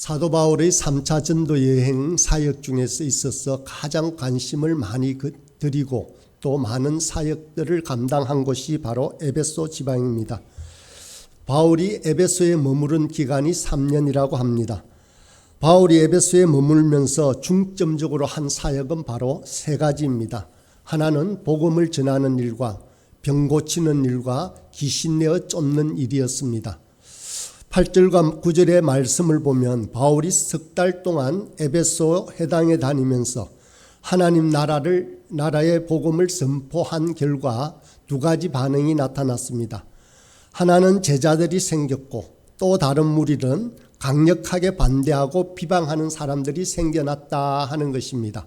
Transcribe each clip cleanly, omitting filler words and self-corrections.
사도 바울의 3차 전도 여행 사역 중에서 있어서 가장 관심을 많이 드리고 또 많은 사역들을 감당한 곳이 바로 에베소 지방입니다. 바울이 에베소에 머무른 기간이 3년이라고 합니다. 바울이 에베소에 머물면서 중점적으로 한 사역은 바로 세 가지입니다. 하나는 복음을 전하는 일과 병 고치는 일과 귀신 내어 쫓는 일이었습니다. 8절과 9절의 말씀을 보면 바울이 석 달 동안 에베소 회당에 다니면서 하나님 나라의 복음을 선포한 결과 두 가지 반응이 나타났습니다. 하나는 제자들이 생겼고 또 다른 무리는 강력하게 반대하고 비방하는 사람들이 생겨났다 하는 것입니다.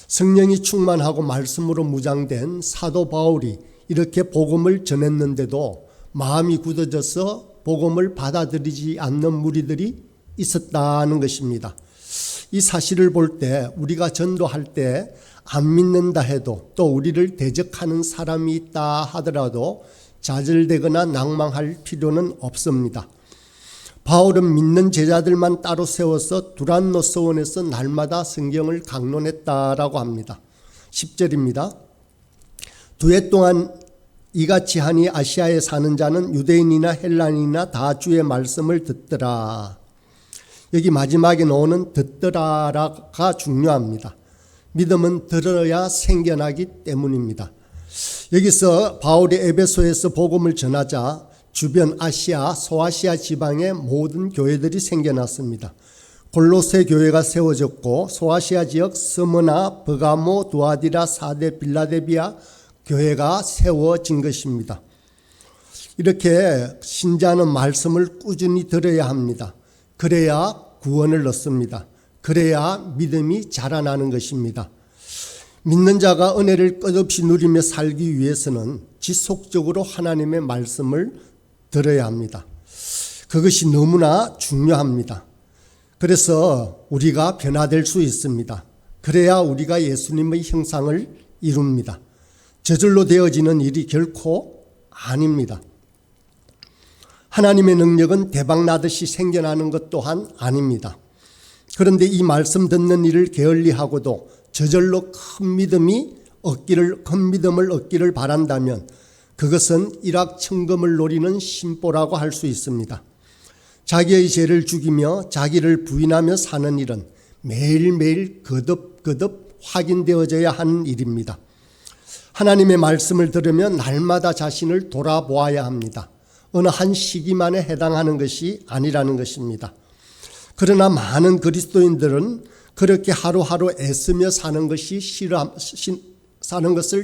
성령이 충만하고 말씀으로 무장된 사도 바울이 이렇게 복음을 전했는데도 마음이 굳어져서 복음을 받아들이지 않는 무리들이 있었다는 것입니다. 이 사실을 볼 때 우리가 전도할 때 안 믿는다 해도 또 우리를 대적하는 사람이 있다 하더라도 좌절되거나 낭망할 필요는 없습니다. 바울은 믿는 제자들만 따로 세워서 두란노 서원에서 날마다 성경을 강론했다라고 합니다. 10절입니다. 두 해 동안 이같이 하니 아시아에 사는 자는 유대인이나 헬라인이나 다 주의 말씀을 듣더라. 여기 마지막에 나오는 듣더라가 중요합니다. 믿음은 들어야 생겨나기 때문입니다. 여기서 바울이 에베소에서 복음을 전하자 주변 아시아, 소아시아 지방의 모든 교회들이 생겨났습니다. 골로새 교회가 세워졌고 소아시아 지역 스무나, 버가모, 두아디라, 사데, 빌라델비아 교회가 세워진 것입니다. 이렇게 신자는 말씀을 꾸준히 들어야 합니다. 그래야 구원을 얻습니다. 그래야 믿음이 자라나는 것입니다. 믿는 자가 은혜를 끝없이 누리며 살기 위해서는 지속적으로 하나님의 말씀을 들어야 합니다. 그것이 너무나 중요합니다. 그래서 우리가 변화될 수 있습니다. 그래야 우리가 예수님의 형상을 이룹니다. 저절로 되어지는 일이 결코 아닙니다. 하나님의 능력은 대박나듯이 생겨나는 것 또한 아닙니다. 그런데 이 말씀 듣는 일을 게을리하고도 저절로 큰 믿음을 얻기를 바란다면 그것은 일확천금을 노리는 심보라고 할 수 있습니다. 자기의 죄를 죽이며 자기를 부인하며 사는 일은 매일매일 거듭 확인되어져야 하는 일입니다. 하나님의 말씀을 들으면 날마다 자신을 돌아보아야 합니다. 어느 한 시기만에 해당하는 것이 아니라는 것입니다. 그러나 많은 그리스도인들은 그렇게 하루하루 애쓰며 사는 것을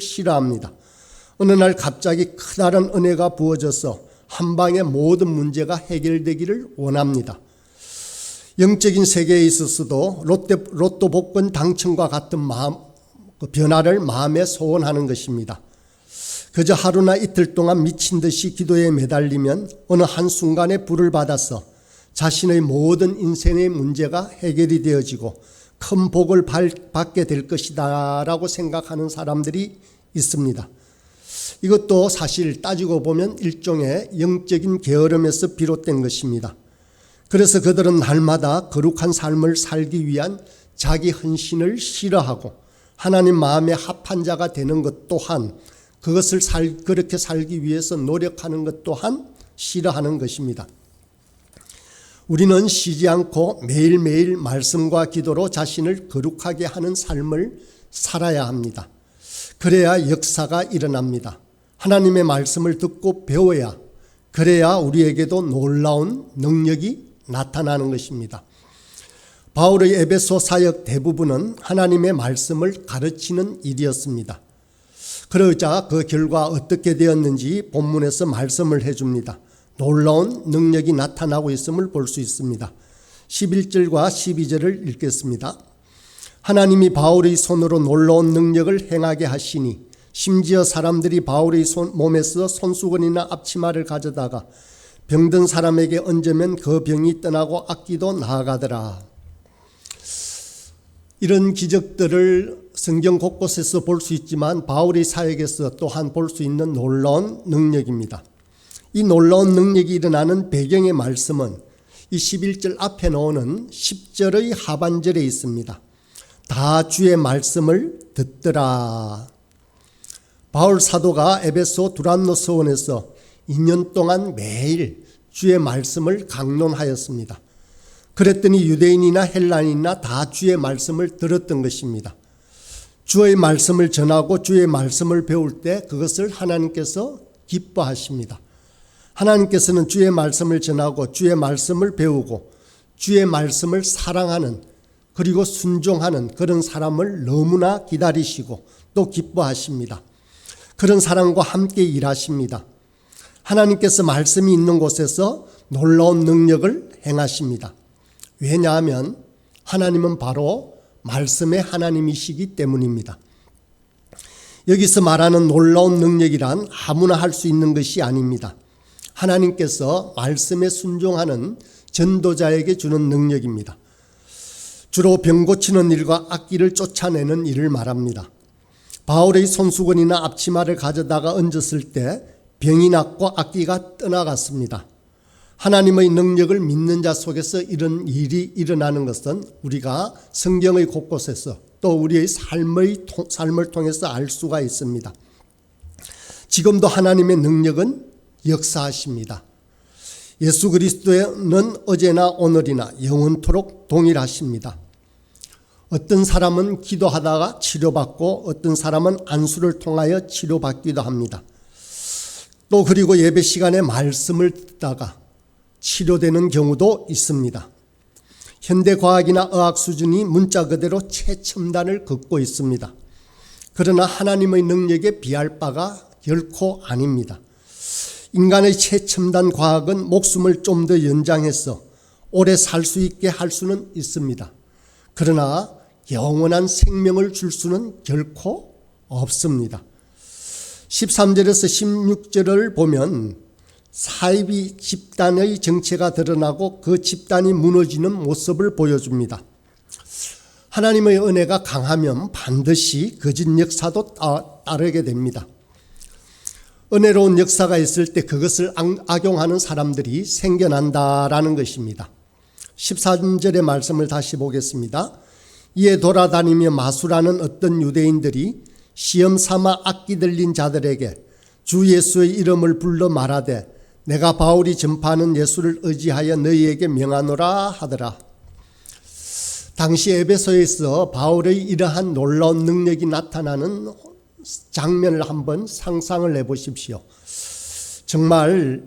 싫어합니다. 어느 날 갑자기 크다란 은혜가 부어져서 한 방에 모든 문제가 해결되기를 원합니다. 영적인 세계에 있어서도 로또 복권 당첨과 같은 변화를 마음에 소원하는 것입니다. 그저 하루나 이틀 동안 미친 듯이 기도에 매달리면 어느 한순간에 불을 받아서 자신의 모든 인생의 문제가 해결이 되어지고 큰 복을 받게 될 것이다 라고 생각하는 사람들이 있습니다. 이것도 사실 따지고 보면 일종의 영적인 게으름에서 비롯된 것입니다. 그래서 그들은 날마다 거룩한 삶을 살기 위한 자기 헌신을 싫어하고 하나님 마음에 합한 자가 되는 것 또한 그렇게 살기 위해서 노력하는 것 또한 싫어하는 것입니다. 우리는 쉬지 않고 매일매일 말씀과 기도로 자신을 거룩하게 하는 삶을 살아야 합니다. 그래야 역사가 일어납니다. 하나님의 말씀을 듣고 배워야 그래야 우리에게도 놀라운 능력이 나타나는 것입니다. 바울의 에베소 사역 대부분은 하나님의 말씀을 가르치는 일이었습니다. 그러자 그 결과 어떻게 되었는지 본문에서 말씀을 해줍니다. 놀라운 능력이 나타나고 있음을 볼 수 있습니다. 11절과 12절을 읽겠습니다. 하나님이 바울의 손으로 놀라운 능력을 행하게 하시니 심지어 사람들이 바울의 몸에서 손수건이나 앞치마를 가져다가 병든 사람에게 얹으면 그 병이 떠나고 악기도 나아가더라. 이런 기적들을 성경 곳곳에서 볼 수 있지만 바울의 사역에서 또한 볼 수 있는 놀라운 능력입니다. 이 놀라운 능력이 일어나는 배경의 말씀은 이 11절 앞에 나오는 10절의 하반절에 있습니다. 다 주의 말씀을 듣더라. 바울 사도가 에베소 두란노 서원에서 2년 동안 매일 주의 말씀을 강론하였습니다. 그랬더니 유대인이나 헬라인이나 다 주의 말씀을 들었던 것입니다. 주의 말씀을 전하고 주의 말씀을 배울 때 그것을 하나님께서 기뻐하십니다. 하나님께서는 주의 말씀을 전하고 주의 말씀을 배우고 주의 말씀을 사랑하는 그리고 순종하는 그런 사람을 너무나 기다리시고 또 기뻐하십니다. 그런 사람과 함께 일하십니다. 하나님께서 말씀이 있는 곳에서 놀라운 능력을 행하십니다. 왜냐하면 하나님은 바로 말씀의 하나님이시기 때문입니다. 여기서 말하는 놀라운 능력이란 아무나 할 수 있는 것이 아닙니다. 하나님께서 말씀에 순종하는 전도자에게 주는 능력입니다. 주로 병 고치는 일과 악기를 쫓아내는 일을 말합니다. 바울의 손수건이나 앞치마를 가져다가 얹었을 때 병이 낫고 악기가 떠나갔습니다. 하나님의 능력을 믿는 자 속에서 이런 일이 일어나는 것은 우리가 성경의 곳곳에서 또 우리의 삶을 통해서 알 수가 있습니다. 지금도 하나님의 능력은 역사하십니다. 예수 그리스도는 어제나 오늘이나 영원토록 동일하십니다. 어떤 사람은 기도하다가 치료받고 어떤 사람은 안수를 통하여 치료받기도 합니다. 또 그리고 예배 시간에 말씀을 듣다가 치료되는 경우도 있습니다. 현대과학이나 의학 수준이 문자 그대로 최첨단을 걷고 있습니다. 그러나 하나님의 능력에 비할 바가 결코 아닙니다. 인간의 최첨단 과학은 목숨을 좀 더 연장해서 오래 살 수 있게 할 수는 있습니다. 그러나 영원한 생명을 줄 수는 결코 없습니다. 13절에서 16절을 보면 사이비 집단의 정체가 드러나고 그 집단이 무너지는 모습을 보여줍니다. 하나님의 은혜가 강하면 반드시 거짓 역사도 따르게 됩니다. 은혜로운 역사가 있을 때 그것을 악용하는 사람들이 생겨난다라는 것입니다. 13절의 말씀을 다시 보겠습니다. 이에 돌아다니며 마술하는 어떤 유대인들이 시험 삼아 악기 들린 자들에게 주 예수의 이름을 불러 말하되 내가 바울이 전파하는 예수를 의지하여 너희에게 명하노라 하더라. 당시 에베소에서 바울의 이러한 놀라운 능력이 나타나는 장면을 한번 상상을 해보십시오. 정말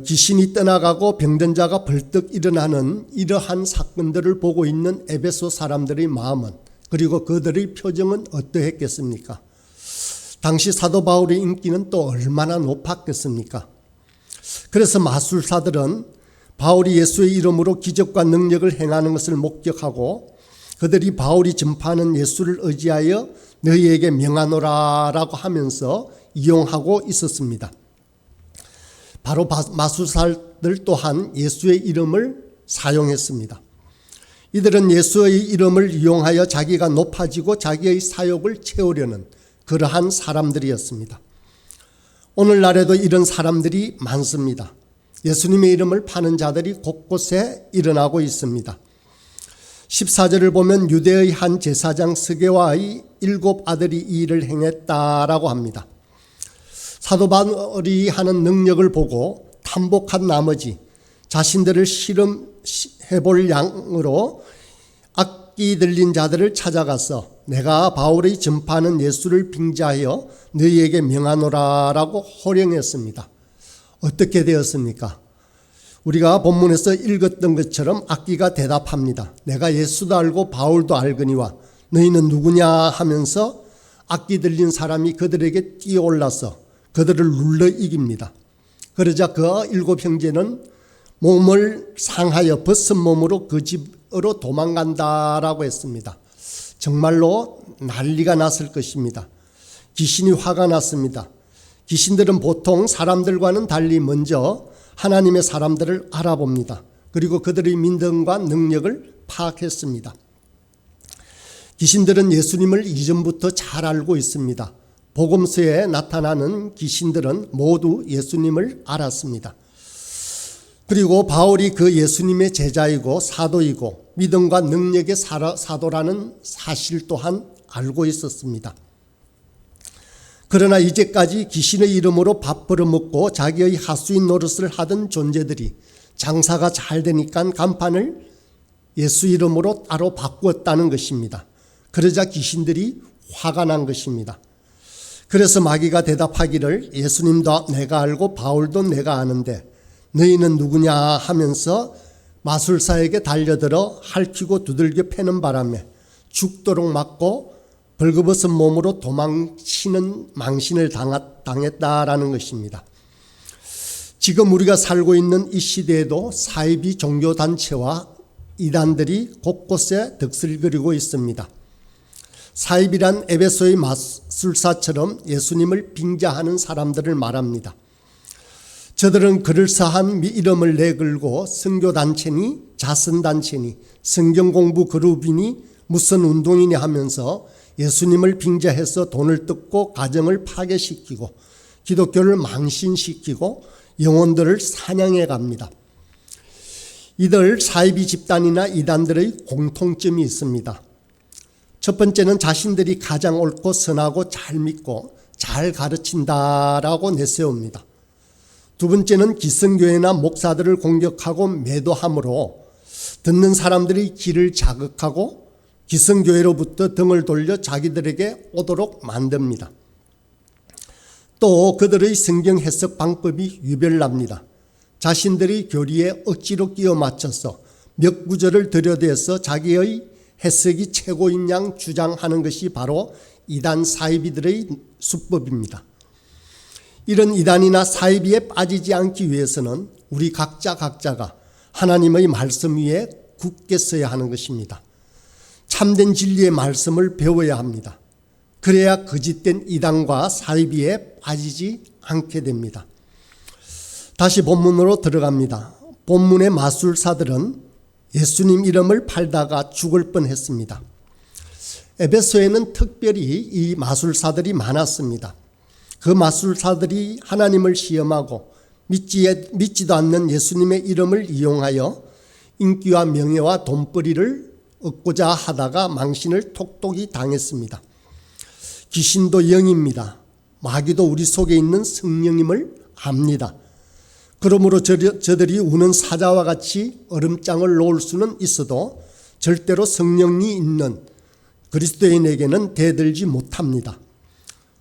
귀신이 떠나가고 병든 자가 벌떡 일어나는 이러한 사건들을 보고 있는 에베소 사람들의 마음은 그리고 그들의 표정은 어떠했겠습니까? 당시 사도 바울의 인기는 또 얼마나 높았겠습니까? 그래서 마술사들은 바울이 예수의 이름으로 기적과 능력을 행하는 것을 목격하고 그들이 바울이 전파하는 예수를 의지하여 너희에게 명하노라라고 하면서 이용하고 있었습니다. 바로 마술사들 또한 예수의 이름을 사용했습니다. 이들은 예수의 이름을 이용하여 자기가 높아지고 자기의 사욕을 채우려는 그러한 사람들이었습니다. 오늘날에도 이런 사람들이 많습니다. 예수님의 이름을 파는 자들이 곳곳에 일어나고 있습니다. 14절을 보면 유대의 한 제사장 스게와의 7 아들이 이 일을 행했다라고 합니다. 사도 바울이 하는 능력을 보고 탐복한 나머지 자신들을 실험해볼 양으로 악기 들린 자들을 찾아가서 내가 바울의 전파하는 예수를 빙자하여 너희에게 명하노라라고 호령했습니다. 어떻게 되었습니까? 우리가 본문에서 읽었던 것처럼 악기가 대답합니다. 내가 예수도 알고 바울도 알거니와 너희는 누구냐 하면서 악기 들린 사람이 그들에게 뛰어올라서 그들을 눌러 이깁니다. 그러자 그 7 형제는 몸을 상하여 벗은 몸으로 그 집으로 도망간다라고 했습니다. 정말로 난리가 났을 것입니다. 귀신이 화가 났습니다. 귀신들은 보통 사람들과는 달리 먼저 하나님의 사람들을 알아봅니다. 그리고 그들의 믿음과 능력을 파악했습니다. 귀신들은 예수님을 이전부터 잘 알고 있습니다. 복음서에 나타나는 귀신들은 모두 예수님을 알았습니다. 그리고 바울이 그 예수님의 제자이고 사도이고 믿음과 능력의 사도라는 사실 또한 알고 있었습니다. 그러나 이제까지 귀신의 이름으로 밥 벌어먹고 자기의 하수인 노릇을 하던 존재들이 장사가 잘 되니까 간판을 예수 이름으로 따로 바꾸었다는 것입니다. 그러자 귀신들이 화가 난 것입니다. 그래서 마귀가 대답하기를 예수님도 내가 알고 바울도 내가 아는데 너희는 누구냐 하면서 마술사에게 달려들어 핥히고 두들겨 패는 바람에 죽도록 맞고 벌거벗은 몸으로 도망치는 망신을 당했다라는 것입니다. 지금 우리가 살고 있는 이 시대에도 사이비 종교단체와 이단들이 곳곳에 득실 그리고 있습니다. 사이비란 에베소의 마술사처럼 예수님을 빙자하는 사람들을 말합니다. 저들은 그럴싸한 이름을 내걸고 선교단체니 자선단체니 성경공부 그룹이니 무슨 운동이니 하면서 예수님을 빙자해서 돈을 뜯고 가정을 파괴시키고 기독교를 망신시키고 영혼들을 사냥해 갑니다. 이들 사이비 집단이나 이단들의 공통점이 있습니다. 첫 번째는 자신들이 가장 옳고 선하고 잘 믿고 잘 가르친다라고 내세웁니다. 두 번째는 기성교회나 목사들을 공격하고 매도함으로 듣는 사람들이 귀를 자극하고 기성교회로부터 등을 돌려 자기들에게 오도록 만듭니다. 또 그들의 성경 해석 방법이 유별납니다. 자신들의 교리에 억지로 끼워 맞춰서 몇 구절을 들여대서 자기의 해석이 최고인 양 주장하는 것이 바로 이단 사이비들의 수법입니다. 이런 이단이나 사이비에 빠지지 않기 위해서는 우리 각자가 하나님의 말씀 위에 굳게 서야 하는 것입니다. 참된 진리의 말씀을 배워야 합니다. 그래야 거짓된 이단과 사이비에 빠지지 않게 됩니다. 다시 본문으로 들어갑니다. 본문의 마술사들은 예수님 이름을 팔다가 죽을 뻔했습니다. 에베소에는 특별히 이 마술사들이 많았습니다. 그 마술사들이 하나님을 시험하고 믿지도 않는 예수님의 이름을 이용하여 인기와 명예와 돈벌이를 얻고자 하다가 망신을 톡톡히 당했습니다. 귀신도 영입니다. 마귀도 우리 속에 있는 성령임을 압니다. 그러므로 저들이 우는 사자와 같이 얼음장을 놓을 수는 있어도 절대로 성령이 있는 그리스도인에게는 대들지 못합니다.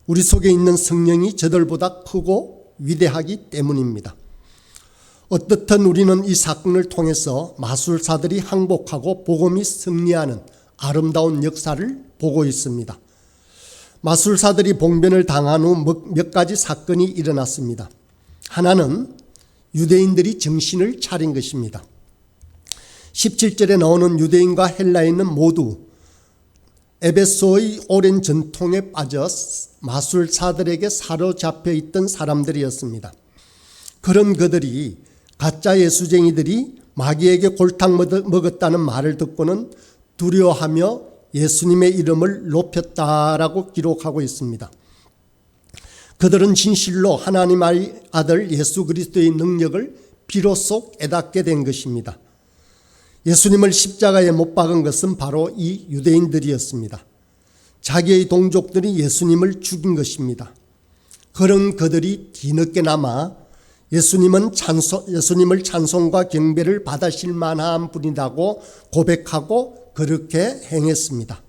우리 속에 있는 성령이 저들보다 크고 위대하기 때문입니다. 어떻든 우리는 이 사건을 통해서 마술사들이 항복하고 복음이 승리하는 아름다운 역사를 보고 있습니다. 마술사들이 봉변을 당한 후 몇 가지 사건이 일어났습니다. 하나는 유대인들이 정신을 차린 것입니다. 17절에 나오는 유대인과 헬라인은 모두 에베소의 오랜 전통에 빠져 마술사들에게 사로잡혀 있던 사람들이었습니다. 그런 그들이 가짜 예수쟁이들이 마귀에게 골탕 먹었다는 말을 듣고는 두려워하며 예수님의 이름을 높였다라고 기록하고 있습니다. 그들은 진실로 하나님의 아들 예수 그리스도의 능력을 비로소 깨닫게 된 것입니다. 예수님을 십자가에 못 박은 것은 바로 이 유대인들이었습니다. 자기의 동족들이 예수님을 죽인 것입니다. 그런 그들이 뒤늦게나마 예수님을 찬송과 경배를 받으실 만한 분이라고 고백하고 그렇게 행했습니다.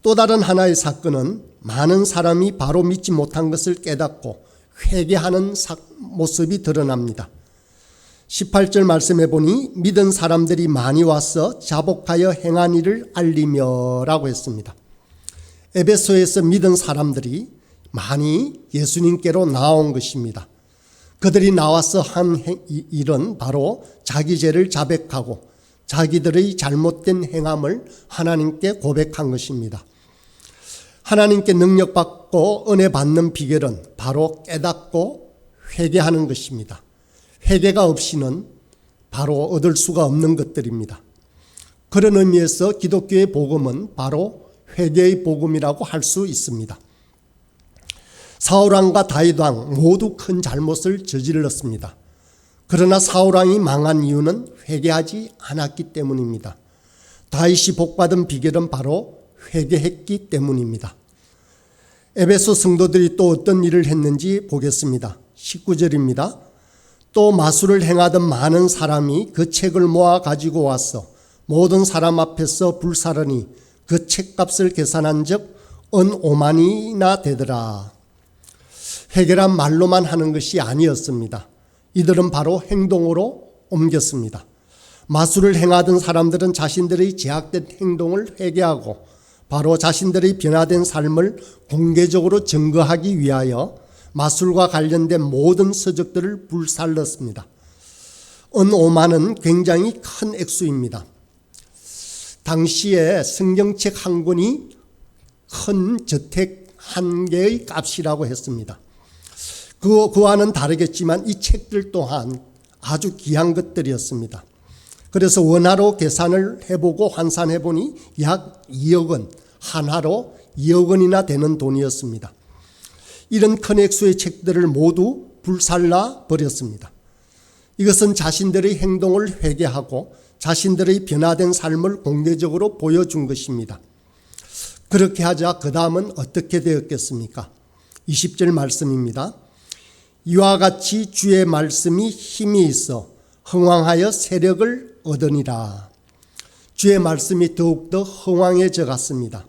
또 다른 하나의 사건은 많은 사람이 바로 믿지 못한 것을 깨닫고 회개하는 모습이 드러납니다. 18절 말씀해 보니 믿은 사람들이 많이 와서 자복하여 행한 일을 알리며 라고 했습니다. 에베소에서 믿은 사람들이 많이 예수님께로 나온 것입니다. 그들이 나와서 한 일은 바로 자기 죄를 자백하고 자기들의 잘못된 행함을 하나님께 고백한 것입니다. 하나님께 능력받고 은혜 받는 비결은 바로 깨닫고 회개하는 것입니다. 회개가 없이는 바로 얻을 수가 없는 것들입니다. 그런 의미에서 기독교의 복음은 바로 회개의 복음이라고 할 수 있습니다. 사울왕과 다윗왕 모두 큰 잘못을 저질렀습니다. 그러나 사울왕이 망한 이유는 회개하지 않았기 때문입니다. 다윗이 복받은 비결은 바로 회개했기 때문입니다. 에베소 성도들이 또 어떤 일을 했는지 보겠습니다. 19절입니다. 또 마술을 행하던 많은 사람이 그 책을 모아 가지고 와서 모든 사람 앞에서 불사르니 그 책값을 계산한 적 은 5만이나 되더라. 회개란 말로만 하는 것이 아니었습니다. 이들은 바로 행동으로 옮겼습니다. 마술을 행하던 사람들은 자신들의 제약된 행동을 회개하고 바로 자신들의 변화된 삶을 공개적으로 증거하기 위하여 마술과 관련된 모든 서적들을 불살랐습니다. 은 5만은 굉장히 큰 액수입니다. 당시에 성경책 한 권이 큰 저택 한 개의 값이라고 했습니다. 그와는 다르겠지만 이 책들 또한 아주 귀한 것들이었습니다. 그래서 원화로 계산을 해보고 환산해보니 약 2억 원, 한화로 2억 원이나 되는 돈이었습니다. 이런 큰 액수의 책들을 모두 불살라 버렸습니다. 이것은 자신들의 행동을 회개하고 자신들의 변화된 삶을 공개적으로 보여준 것입니다. 그렇게 하자 그 다음은 어떻게 되었겠습니까? 20절 말씀입니다. 이와 같이 주의 말씀이 힘이 있어 흥왕하여 세력을 얻으니라. 주의 말씀이 더욱더 흥왕해져 갔습니다.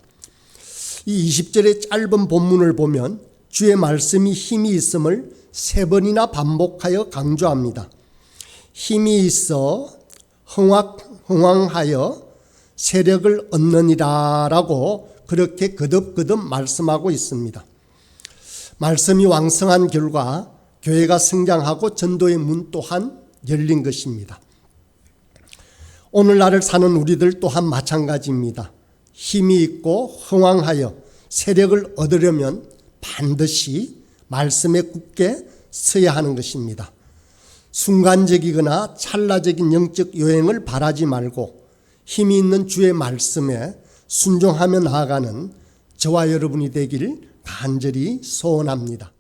이 20절의 짧은 본문을 보면 주의 말씀이 힘이 있음을 3번이나 반복하여 강조합니다. 힘이 있어 흥왕하여 세력을 얻느니라라고 그렇게 거듭거듭 말씀하고 있습니다. 말씀이 왕성한 결과 교회가 성장하고 전도의 문 또한 열린 것입니다. 오늘날을 사는 우리들 또한 마찬가지입니다. 힘이 있고 흥왕하여 세력을 얻으려면 반드시 말씀에 굳게 서야 하는 것입니다. 순간적이거나 찰나적인 영적 요행을 바라지 말고 힘이 있는 주의 말씀에 순종하며 나아가는 저와 여러분이 되길 간절히 소원합니다.